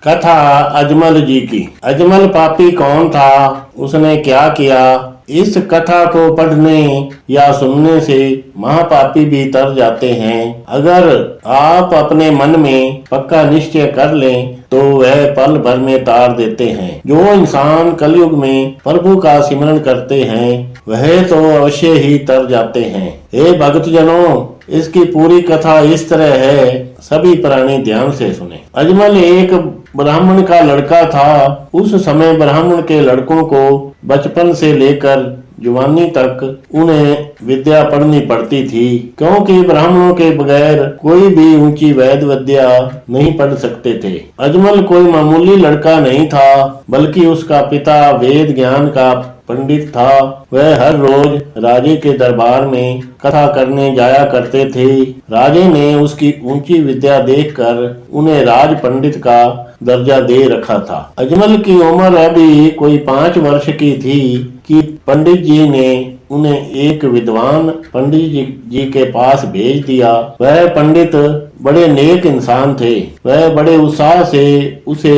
कथा अजमल जी की। अजमल पापी कौन था, उसने क्या किया? इस कथा को पढ़ने या सुनने से महापापी भी तर जाते हैं। अगर आप अपने मन में पक्का निश्चय कर लें तो वह पल भर में तार देते हैं। जो इंसान कलयुग में प्रभु का सिमरन करते हैं वह तो अवश्य ही तर जाते हैं। हे भक्तजनों, इसकी पूरी कथा इस तरह है, सभी प्राणी ध्यान से सुने। अजमल एक ब्राह्मण का लड़का था। उस समय ब्राह्मण के लड़कों को बचपन से लेकर जवानी तक उन्हें विद्या पढ़नी पड़ती थी, क्योंकि ब्राह्मणों के बगैर कोई भी ऊंची वैद विद्या नहीं पढ़ सकते थे। अजमल कोई मामूली लड़का नहीं था, बल्कि उसका पिता वेद ज्ञान का पंडित था। वह हर रोज राजे के दरबार में कथा करने जाया करते थे। राजे ने उसकी ऊंची विद्या देखकर उन्हें राज पंडित का दर्जा दे रखा था। अजमल की उम्र अभी कोई 5 वर्ष की थी कि पंडित जी ने उन्हें एक विद्वान पंडित जी के पास भेज दिया। वह पंडित बड़े नेक इंसान थे। वह बड़े उत्साह से उसे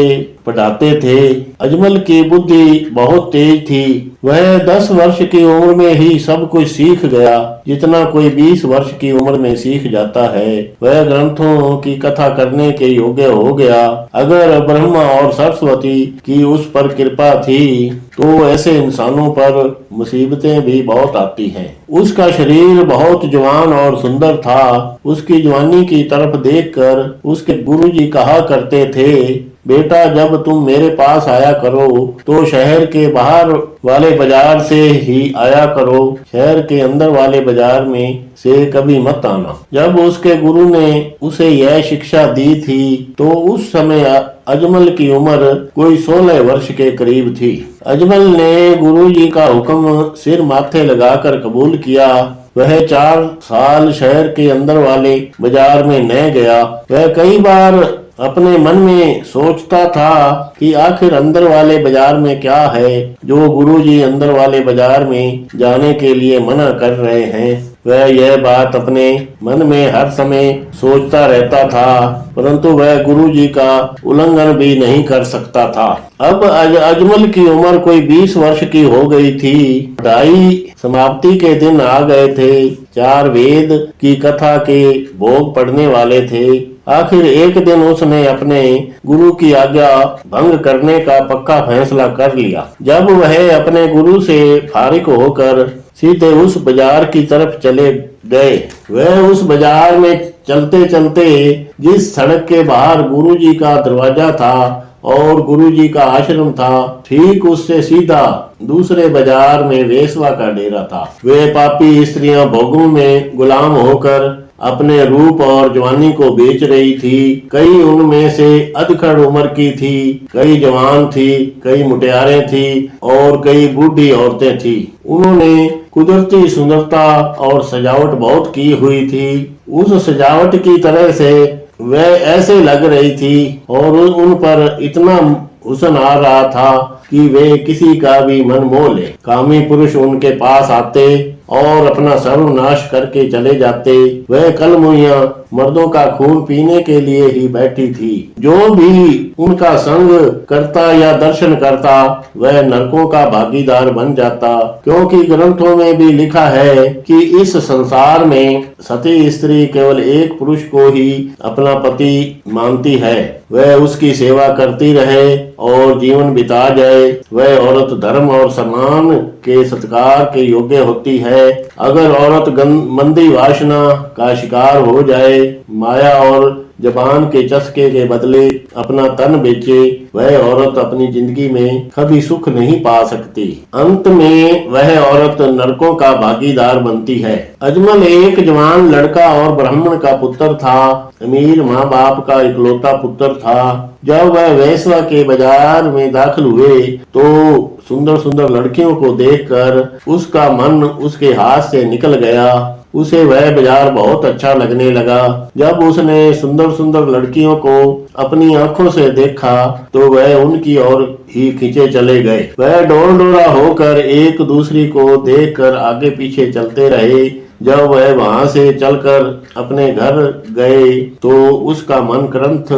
पढ़ाते थे। अजमल की बुद्धि बहुत तेज थी। वह 10 वर्ष की उम्र में ही सब कुछ सीख गया, जितना कोई 20 वर्ष की उम्र में सीख जाता है। वह ग्रंथों की कथा करने के योग्य हो गया। अगर ब्रह्मा और सरस्वती की उस पर कृपा थी तो ऐसे इंसानों पर मुसीबतें भी बहुत आती हैं। उसका शरीर बहुत जवान और सुंदर था। उसकी जवानी की तरफ देखकर उसके गुरुजी कहा करते थे, बेटा, जब तुम मेरे पास आया करो तो शहर के बाहर वाले बाजार से ही आया करो, शहर के अंदर वाले बाजार में से कभी मत आना। जब उसके गुरु ने उसे यह शिक्षा दी थी तो उस समय अजमल की उम्र कोई 16 वर्ष के करीब थी। अजमल ने गुरुजी का हुक्म सिर माथे लगाकर कबूल किया। वह 4 साल शहर के अंदर वाले बाजार में न गया। वह कई बार अपने मन में सोचता था कि आखिर अंदर वाले बाजार में क्या है जो गुरुजी अंदर वाले बाजार में जाने के लिए मना कर रहे हैं। वह यह बात अपने मन में हर समय सोचता रहता था, परंतु वह गुरुजी का उल्लंघन भी नहीं कर सकता था। अब अजमल की उम्र कोई 20 वर्ष की हो गई थी। पढ़ाई समाप्ति के दिन आ गए थे। 4 वेद की कथा के भोग पड़ने वाले थे। आखिर एक दिन उसने अपने गुरु की आज्ञा भंग करने का पक्का फैसला कर लिया। जब वह अपने गुरु से फारिग होकर सीधे उस बाजार की तरफ चले गए। वह उस बाजार में चलते चलते जिस सड़क के बाहर गुरुजी का दरवाजा था और गुरुजी का आश्रम था, ठीक उससे सीधा दूसरे बाजार में वेश्वा का डेरा था। वे पापी स्त्रियां भोगों में गुलाम होकर अपने रूप और जवानी को बेच रही थी। कई उनमें से अधखड़ उम्र की थी, कई जवान थी, कई मुटियारें थी और कई बूढ़ी औरतें थी। उन्होंने कुदरती सुंदरता और सजावट बहुत की हुई थी। उस सजावट की तरह से वह ऐसे लग रही थी और उन पर इतना हुस्न आ रहा था कि वे किसी का भी मन मोह ले। कामी पुरुष उनके पास आते और अपना सर्वनाश करके चले जाते। वह कलमुहिया मर्दों का खून पीने के लिए ही बैठी थी। जो भी उनका संग करता या दर्शन करता वह नरकों का भागीदार बन जाता, क्योंकि ग्रंथों में भी लिखा है कि इस संसार में सती स्त्री केवल एक पुरुष को ही अपना पति मानती है। वह उसकी सेवा करती रहे और जीवन बिता जाए। वह औरत धर्म और सम्मान के सत्कार के योग्य होती है। अगर औरत मंदी वासना का शिकार हो जाए, माया और जबान के चस्के के बदले अपना तन बेचे, वह औरत अपनी जिंदगी में कभी सुख नहीं पा सकती। अंत में वह औरत नरकों का भागीदार बनती है। अजमल एक जवान लड़का और ब्राह्मण का पुत्र था। अमीर माँ बाप का इकलौता पुत्र था। जब वह वेश्वा के बाजार में दाखिल हुए तो सुंदर सुंदर लड़कियों को देखकर उसका मन उसके हाथ से निकल गया। उसे वह बाजार बहुत अच्छा लगने लगा। जब उसने सुंदर सुंदर लड़कियों को अपनी आंखों से देखा तो वह उनकी ओर ही खींचे चले गए। वह डोर डोरा होकर एक दूसरी को देखकर आगे पीछे चलते रहे। जब वह वहां से चलकर अपने घर गए तो उसका मन क्रंथ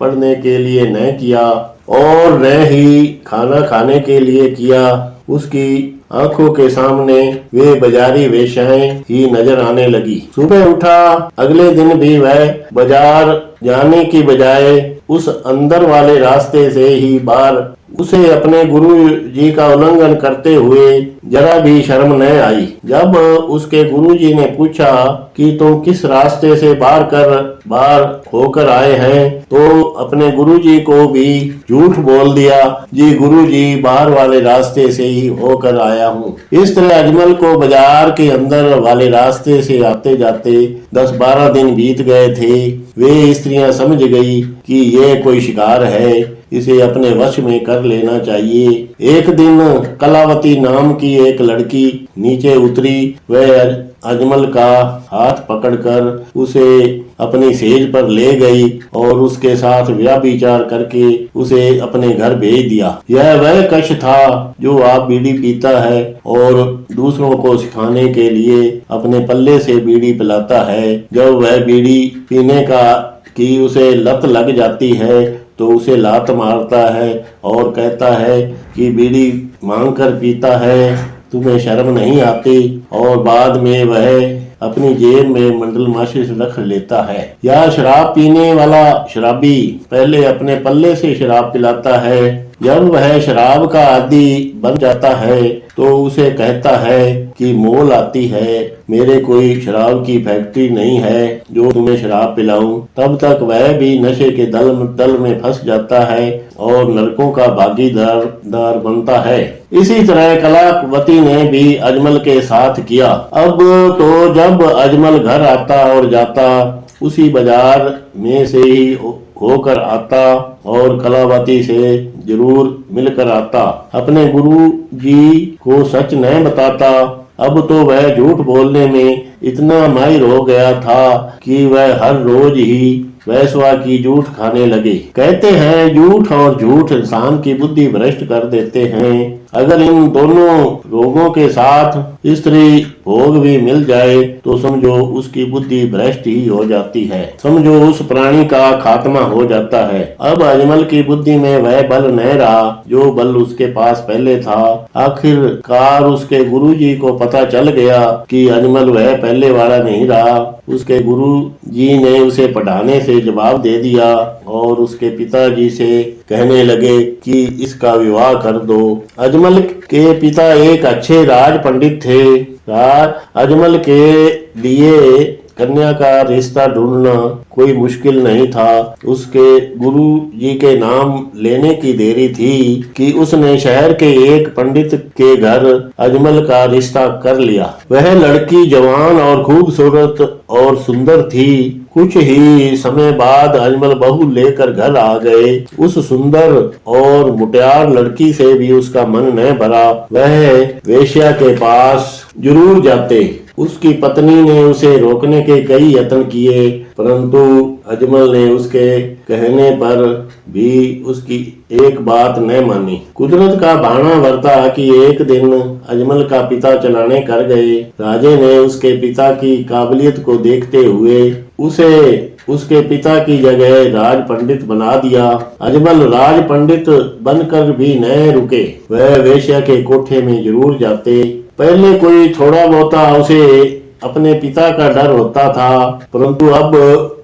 पढ़ने के लिए न किया और न ही खाना खाने के लिए किया। उसकी आंखों के सामने वे बाजारी वेश्याएं ही नजर आने लगी। सुबह उठा, अगले दिन भी वह बाजार जाने की बजाय उस अंदर वाले रास्ते से ही बाहर उसे अपने गुरु जी का उल्लंघन करते हुए जरा भी शर्म न आई। जब उसके गुरु जी ने पूछा कि तुम किस रास्ते से बाहर होकर आए हैं, तो अपने गुरु जी को भी झूठ बोल दिया, जी गुरु जी बाहर वाले रास्ते से ही होकर आया हूँ। इस तरह अजमल को बाजार के अंदर वाले रास्ते से आते जाते 10-12 दिन बीत गए थे। वे स्त्रियां समझ गई कि ये कोई शिकार है, इसे अपने वश में कर लेना चाहिए। एक दिन कलावती नाम की एक लड़की नीचे उतरी। वह अजमल का हाथ पकड़कर उसे अपनी सेज पर ले गई और उसके साथ व्यभिचार करके उसे अपने घर भेज दिया। यह वह कश था जो आप बीड़ी पीता है और दूसरों को सिखाने के लिए अपने पल्ले से बीड़ी पिलाता है। जब वह बीड़ी पीने की उसे लत लग जाती है तो उसे लात मारता है और कहता है कि बीड़ी मांग कर पीता है, तुम्हें शर्म नहीं आती। और बाद में वह अपनी जेब में मंडल माचिस रख लेता है। या शराब पीने वाला शराबी पहले अपने पल्ले से शराब पिलाता है। जब वह शराब का आदी बन जाता है तो उसे कहता है कि मोल आती है, मेरे कोई शराब की फैक्ट्री नहीं है जो तुम्हें शराब पिलाऊं। तब तक वह भी नशे के दल में फंस जाता है और नरकों का भागीदार बनता है। इसी तरह कलावती ने भी अजमल के साथ किया। अब तो जब अजमल घर आता और जाता उसी बाजार में से ही होकर आता और कलावती से जरूर मिलकर आता। अपने गुरु जी को सच नहीं बताता। अब तो वह झूठ बोलने में इतना माहिर हो गया था कि वह हर रोज ही वैसवा की झूठ खाने लगे। कहते हैं झूठ और झूठ इंसान की बुद्धि भ्रष्ट कर देते हैं। अगर इन दोनों रोगों के साथ स्त्री भोग भी मिल जाए तो समझो उसकी बुद्धि भ्रष्ट ही हो जाती है, समझो उस प्राणी का खात्मा हो जाता है। अब अजमल की बुद्धि में वह बल नहीं रहा जो बल उसके पास पहले था। आखिरकार उसके गुरु जी को पता चल गया कि अजमल वह पहले वाला नहीं रहा। उसके गुरु जी ने उसे पढ़ाने से जवाब दे दिया और उसके पिताजी से कहने लगे कि इसका विवाह कर दो। अजमल के पिता एक अच्छे राज पंडित थे। अजमल के लिए कन्या का रिश्ता ढूंढना कोई मुश्किल नहीं था। उसके गुरु जी के नाम लेने की देरी थी कि उसने शहर के एक पंडित के घर अजमल का रिश्ता कर लिया। वह लड़की जवान और खूबसूरत और सुंदर थी। कुछ ही समय बाद अजमल बहू लेकर घर आ गए। उस सुंदर और मुटियार लड़की से भी उसका मन न भरा। वह वेश्या के पास जरूर जाते। उसकी पत्नी ने उसे रोकने के कई यत्न किए, परंतु अजमल ने उसके कहने पर भी उसकी एक बात न मानी। कुदरत का भाना वर्ता कि एक दिन अजमल का पिता चलाने कर गए। राजे ने उसके पिता की काबिलियत को देखते हुए उसे उसके पिता की जगह राज पंडित बना दिया। अजमल राज पंडित बनकर भी न रुके। वह वेश्या के कोठे में जरूर जाते। पहले कोई थोड़ा बहुता उसे अपने पिता का डर होता था, परंतु अब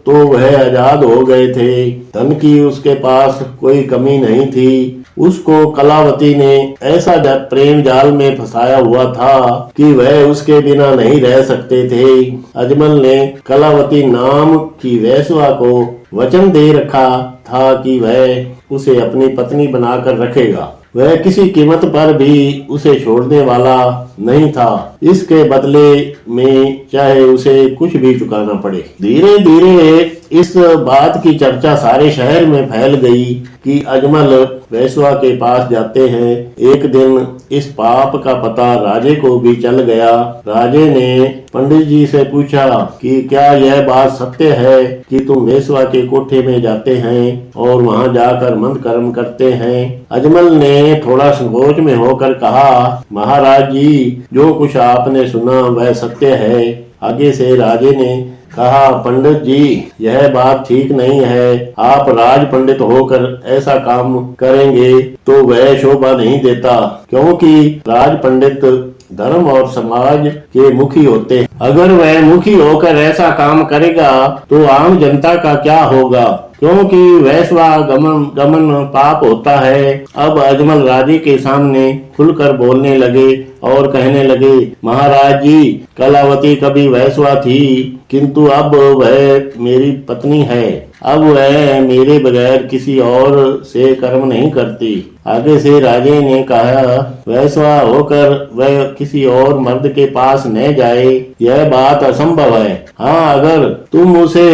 तो वह आजाद हो गए थे। धन की उसके पास कोई कमी नहीं थी। उसको कलावती ने ऐसा प्रेम जाल में फंसाया हुआ था कि वह उसके बिना नहीं रह सकते थे। अजमल ने कलावती नाम की वेश्या को वचन दे रखा था कि वह उसे अपनी पत्नी बनाकर रखेगा। वह किसी कीमत पर भी उसे छोड़ने वाला नहीं था। इसके बदले में चाहे उसे कुछ भी चुकाना पड़े। धीरे धीरे इस बात की चर्चा सारे शहर में फैल गई कि अजमल वेश्या के पास जाते हैं। एक दिन इस पाप का पता राजे को भी चल गया। राजे ने पंडित जी से पूछा कि क्या यह बात सत्य है कि तुम वेश्या के कोठे में जाते हैं और वहां जाकर मंद कर्म करते हैं। अजमल ने थोड़ा संकोच में होकर कहा, महाराज जी, जो कुछ आपने सुना वह सत्य है। आगे से राजे ने कहा, पंडित जी यह बात ठीक नहीं है। आप राज पंडित होकर ऐसा काम करेंगे तो वह शोभा नहीं देता, क्योंकि राज पंडित धर्म और समाज के मुखी होते हैं। अगर वह मुखी होकर ऐसा काम करेगा तो आम जनता का क्या होगा, क्योंकि वैश्वा गमन पाप होता है। अब अजमल राजे के सामने खुलकर बोलने लगे और कहने लगे, महाराज जी, कलावती कभी वैश्वा थी, किंतु अब वह मेरी पत्नी है। अब वह मेरे बगैर किसी और से कर्म नहीं करती। आगे से राजे ने कहा, वैश्वा होकर वह किसी और मर्द के पास न जाए, यह बात असंभव है। हाँ, अगर तुम उसे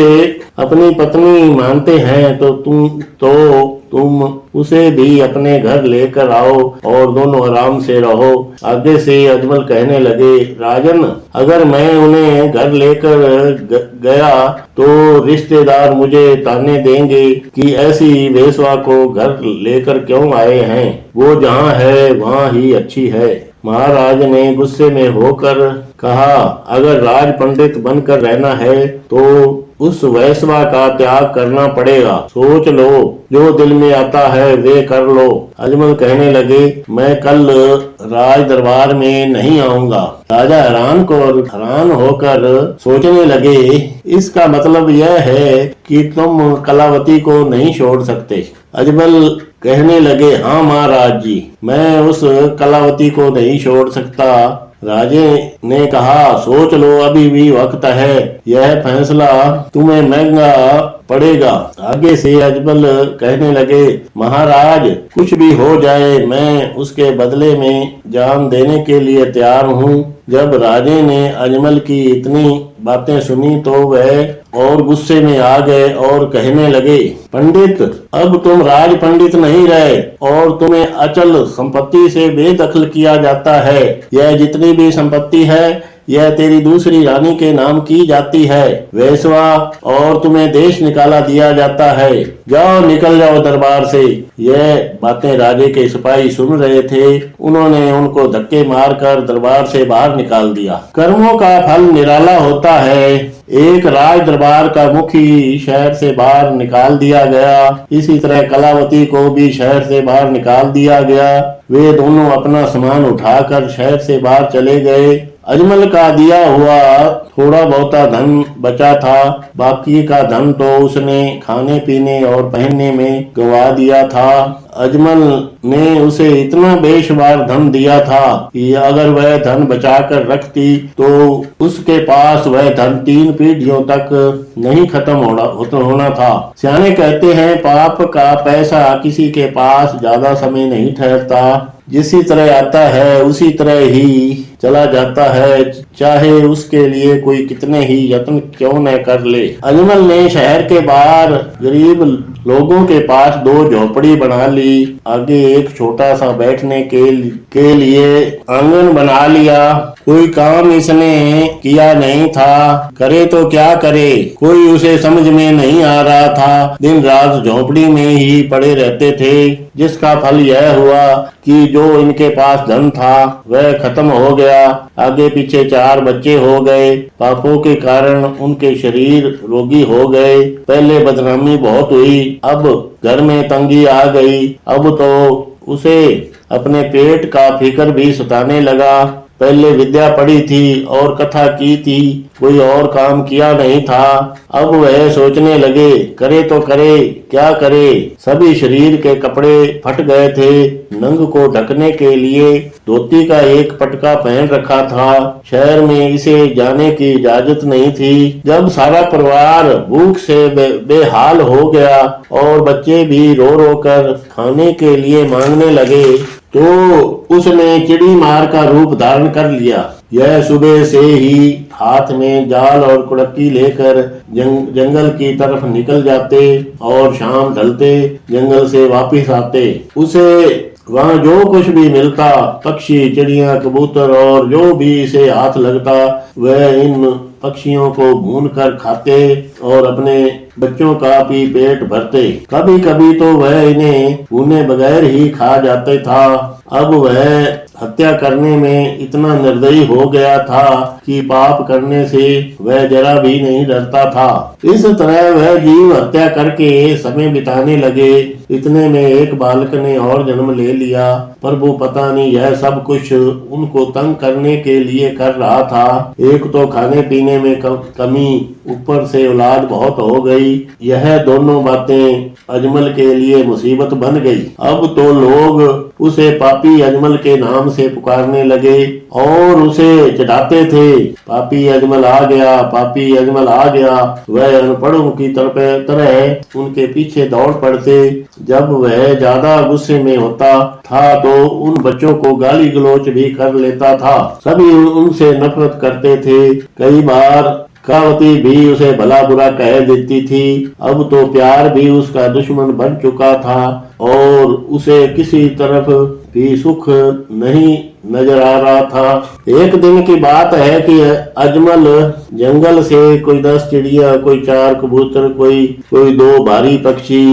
अपनी पत्नी मानते हैं तो तुम उसे भी अपने घर लेकर आओ और दोनों आराम से रहो। आगे से अजमल कहने लगे, राजन, अगर मैं उन्हें घर लेकर गया तो रिश्तेदार मुझे ताने देंगे कि ऐसी वेश्वा को घर लेकर क्यों आए हैं, वो जहाँ है वहाँ ही अच्छी है। महाराज ने गुस्से में होकर कहा, अगर राज पंडित बनकर रहना है तो उस वैश्वा का त्याग करना पड़ेगा। सोच लो, जो दिल में आता है वे कर लो। अजमल कहने लगे, मैं कल राज दरबार में नहीं आऊंगा। राजा हैरान होकर सोचने लगे, इसका मतलब यह है कि तुम कलावती को नहीं छोड़ सकते। अजमल कहने लगे, हाँ महाराज जी, मैं उस कलावती को नहीं छोड़ सकता। राजे ने कहा, सोच लो, अभी भी वक्त है, यह फैसला तुम्हें महंगा पड़ेगा। आगे से अजमल कहने लगे, महाराज, कुछ भी हो जाए मैं उसके बदले में जान देने के लिए तैयार हूँ। जब राजे ने अजमल की इतनी बातें सुनी तो वह और गुस्से में आ गए और कहने लगे, पंडित, अब तुम राज पंडित नहीं रहे और तुम्हें अचल संपत्ति से बेदखल किया जाता है। यह जितनी भी संपत्ति है यह तेरी दूसरी रानी के नाम की जाती है, वेश्वा, और तुम्हें देश निकाला दिया जाता है। जाओ, निकल जाओ दरबार से। यह बातें राजे के सिपाही सुन रहे थे। उन्होंने उनको धक्के मारकर दरबार से बाहर निकाल दिया। कर्मों का फल निराला होता है। एक राज दरबार का मुखी शहर से बाहर निकाल दिया गया। इसी तरह कलावती को भी शहर से बाहर निकाल दिया गया। वे दोनों अपना सामान उठाकर शहर से बाहर चले गए। अजमल का दिया हुआ थोड़ा बहुता धन बचा था, बाकी का धन तो उसने खाने पीने और पहनने में गवा दिया था। अजमल ने उसे इतना बेशुमार धन दिया था कि अगर वह धन बचाकर रखती तो उसके पास वह धन 3 पीढ़ियों तक नहीं खत्म होना था। सियाने कहते हैं, पाप का पैसा किसी के पास ज्यादा समय नहीं ठहरता। जिसी तरह आता है उसी तरह ही चला जाता है, चाहे उसके लिए कोई कितने ही यत्न क्यों न कर ले। अजमल ने शहर के बाहर गरीब लोगों के पास 2 झोपड़ी बना ली। आगे एक छोटा सा बैठने के लिए आंगन बना लिया। कोई काम इसने किया नहीं था, करे तो क्या करे, कोई उसे समझ में नहीं आ रहा था। दिन रात झोपड़ी में ही पड़े रहते थे, जिसका फल यह हुआ कि जो इनके पास धन था वह खत्म हो गया। आगे पीछे 4 बच्चे हो गए। पापों के कारण उनके शरीर रोगी हो गए। पहले बदनामी बहुत हुई, अब घर में तंगी आ गई। अब तो उसे अपने पेट का फिक्र भी सताने लगा। पहले विद्या पढ़ी थी और कथा की थी, कोई और काम किया नहीं था। अब वह सोचने लगे, करे तो करे, क्या करे। सभी शरीर के कपड़े फट गए थे। नंग को ढकने के लिए धोती का एक पटका पहन रखा था। शहर में इसे जाने की इजाजत नहीं थी। जब सारा परिवार भूख से बेहाल हो गया और बच्चे भी रो रो कर खाने के लिए मांगने लगे तो उसने चिड़ी मार का रूप धारण कर लिया। यह सुबह से ही हाथ में जाल और कुड़की लेकर जंगल की तरफ निकल जाते और शाम ढलते जंगल से वापस आते। उसे वहाँ जो कुछ भी मिलता, पक्षी, चिड़िया, कबूतर और जो भी इसे हाथ लगता, वह इन पक्षियों को भून कर खाते और अपने बच्चों का भी पेट भरते। कभी कभी तो वह इन्हें भूने बगैर ही खा जाते था। अब वह हत्या करने में इतना निर्दयी हो गया था कि पाप करने से वह जरा भी नहीं डरता था। इस तरह वह जीव हत्या करके समय बिताने लगे। इतने में एक बालक ने और जन्म ले लिया, पर वो पता नहीं यह सब कुछ उनको तंग करने के लिए कर रहा था। एक तो खाने पीने में कमी, ऊपर से औलाद बहुत हो गई। यह दोनों बातें अजमल के लिए मुसीबत बन गई। अब तो लोग उसे पापी अजमल के नाम से पुकारने लगे और उसे चिढ़ाते थे। पापी अजमल आ गया, पापी अजमल आ गया। वह अनपढ़ों की तरह उनके पीछे दौड़ पड़ते। जब वह ज्यादा गुस्से में होता था तो उन बच्चों को गाली गलौज भी कर लेता था। सभी उनसे नफरत करते थे। कई बार कलावती भी उसे भला बुरा कह देती थी। अब तो प्यार भी उसका दुश्मन बन चुका था और उसे किसी तरफ भी सुख नहीं नजर आ रहा था। एक दिन की बात है कि अजमल जंगल से कोई 10 चिड़िया, कोई 4 कबूतर, कोई 2 भारी पक्षी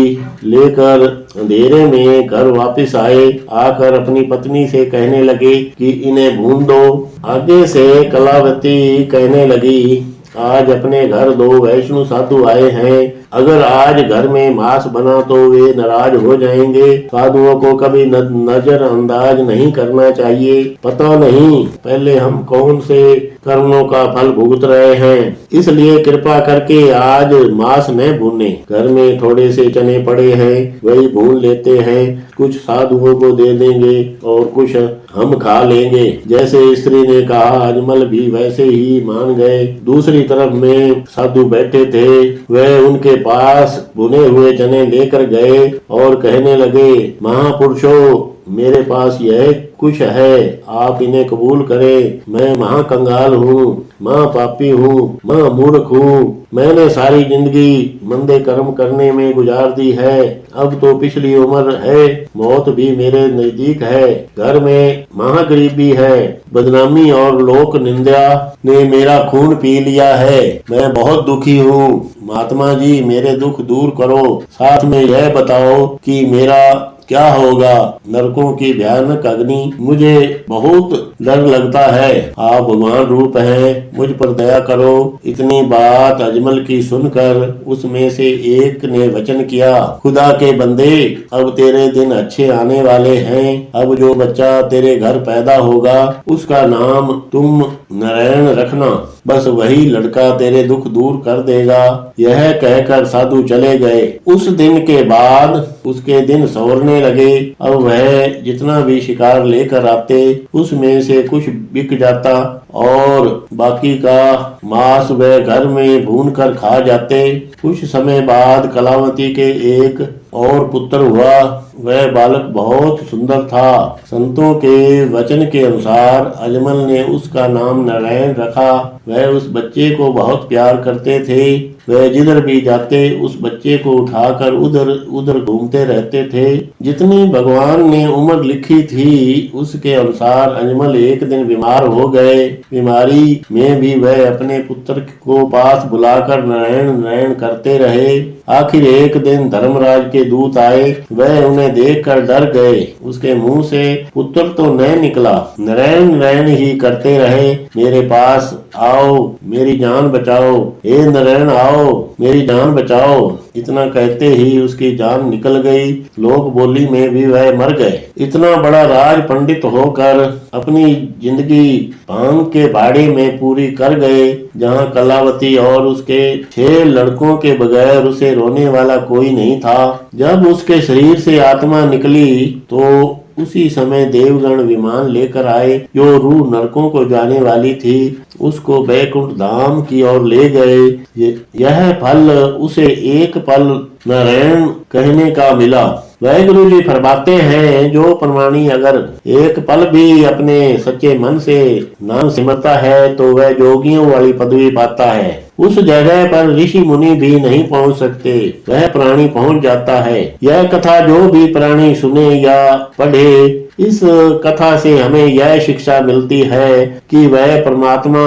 लेकर अंधेरे में घर वापस आए। आकर अपनी पत्नी से कहने लगे कि इन्हें भून दो। आगे से कलावती कहने लगी, आज अपने घर 2 वैष्णु साधु आए हैं। अगर आज घर में मांस बना तो वे नाराज हो जाएंगे। साधुओं को कभी नजरअंदाज नहीं करना चाहिए। पता नहीं पहले हम कौन से कर्मों का फल भुगत रहे हैं, इसलिए कृपा करके आज मांस न भूने। घर में थोड़े से चने पड़े हैं, वही भून लेते हैं। कुछ साधुओं को दे देंगे और कुछ हम खा लेंगे। जैसे स्त्री ने कहा, अजमल भी वैसे ही मान गए। दूसरी तरफ में साधु बैठे थे। वह उनके पास भुने हुए चने लेकर गए और कहने लगे, महापुरुषों, मेरे पास यह कुछ है, आप इन्हें कबूल करें। मैं महाकंगाल हूँ, महापापी हूँ, महामूर्ख हूँ। मैंने सारी जिंदगी मंदे कर्म करने में गुजार दी है। अब तो पिछली उम्र है, मौत भी मेरे नजदीक है। घर में महागरीबी है, बदनामी और लोक निंदा ने मेरा खून पी लिया है। मैं बहुत दुखी हूँ। महात्मा जी, मेरे दुख दूर करो। साथ में यह बताओ कि मेरा क्या होगा। नरकों की भयानक अग्नि, मुझे बहुत डर लगता है। आप भगवान रूप हैं, मुझ पर दया करो। इतनी बात अजमल की सुनकर उसमें से एक ने वचन किया, खुदा के बंदे, अब तेरे दिन अच्छे आने वाले हैं। अब जो बच्चा तेरे घर पैदा होगा उसका नाम तुम नारायण रखना। बस वही लड़का तेरे दुख दूर कर देगा। यह कहकर साधु चले गए। उस दिन के बाद उसके दिन सवरने लगे। अब वह जितना भी शिकार लेकर आते उसमें से कुछ बिक जाता और बाकी का मांस वह घर में भून कर खा जाते। कुछ समय बाद कलावती के एक और पुत्र हुआ। वह बालक बहुत सुंदर था। संतों के वचन के अनुसार अजमल ने उसका नाम नारायण रखा। वह उस बच्चे को बहुत प्यार करते थे। वह जिधर भी जाते उस बच्चे को उठाकर उधर उधर घूमते रहते थे। जितनी भगवान ने उम्र लिखी थी उसके अनुसार अजमल एक दिन बीमार हो गए। बीमारी में भी वह अपने पुत्र को पास बुलाकर नारायण नारायण करते रहे। आखिर एक दिन धर्मराज के दूत आए। वह उन्हें देखकर डर गए। उसके मुंह से पुत्र तो न निकला, नारायण नारायण ही करते रहे। मेरे पास आओ, मेरी जान बचाओ। हे नारायण, आओ, मेरी जान बचाओ। इतना कहते ही उसकी जान निकल गई। लोक बोली में भी वह मर गए। इतना बड़ा राज पंडित होकर अपनी जिंदगी भांग के बाड़े में पूरी कर गए, जहाँ कलावती और उसके 6 लड़कों के बगैर उसे रोने वाला कोई नहीं था। जब उसके शरीर से आत्मा निकली तो उसी समय देवगण विमान लेकर आए। जो रूह नरकों को जाने वाली थी उसको बैकुंठ धाम की ओर ले गए। यह फल उसे एक पल नारायण कहने का मिला। वाहिगुरु जी फरमाते हैं, जो प्रमाणी अगर एक पल भी अपने सच्चे मन से नाम सिमरता है तो वह जोगियों वाली पदवी पाता है। उस जगह पर ऋषि मुनि भी नहीं पहुंच सकते, वह प्राणी पहुंच जाता है। यह कथा जो भी प्राणी सुने या पढ़े, इस कथा से हमें यह शिक्षा मिलती है कि वह परमात्मा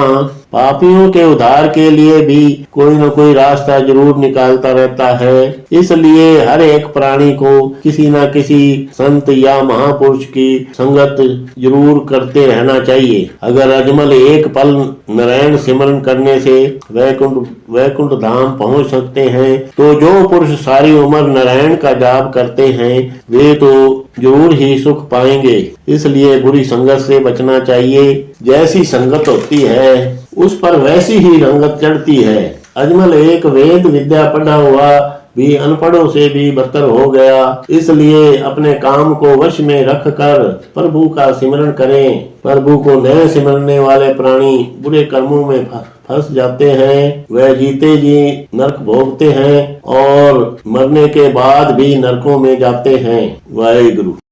पापियों के उद्धार के लिए भी कोई न कोई रास्ता जरूर निकालता रहता है। इसलिए हर एक प्राणी को किसी न किसी संत या महापुरुष की संगत जरूर करते रहना चाहिए। अगर अजमल एक पल नारायण सिमरन करने से वैकुंठ धाम पहुंच सकते हैं, तो जो पुरुष सारी उम्र नारायण का जाप करते हैं वे तो जरूर ही सुख पाएंगे। इसलिए बुरी संगत से बचना चाहिए। जैसी संगत होती है उस पर वैसी ही रंगत चढ़ती है। अजमल एक वेद विद्या पढ़ा हुआ भी अनपढ़ों से भी बदतर हो गया। इसलिए अपने काम को वश में रख कर प्रभु का सिमरन करें। प्रभु को न सिमरने वाले प्राणी बुरे कर्मों में फंस जाते हैं। वह जीते जी नरक भोगते हैं और मरने के बाद भी नरकों में जाते हैं। वाहिगुरु।